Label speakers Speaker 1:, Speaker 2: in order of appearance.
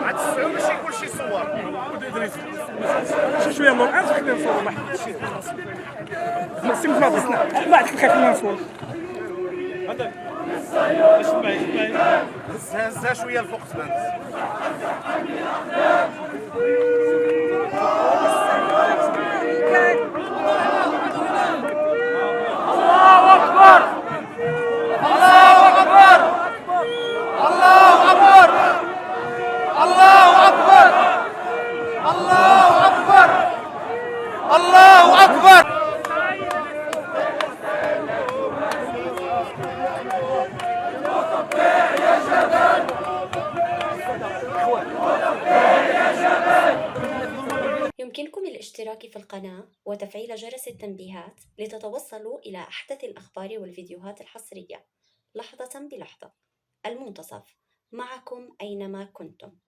Speaker 1: عاد السعود ماشي كلشي صور ولد ادريس
Speaker 2: شويه مور عاد خلينا نصوروا ما حدش سيب ما تصنع بعد خلينا نصوروا
Speaker 1: هذا هزها شويه الفوق تبان الله اكبر الله اكبر الله اكبر الله اكبر الله اكبر الله اكبر
Speaker 3: يمكنكم الاشتراك في القناة وتفعيل جرس التنبيهات لتتوصلوا إلى أحدث الأخبار والفيديوهات الحصرية لحظة بلحظة. المنتصف، معكم أينما كنتم.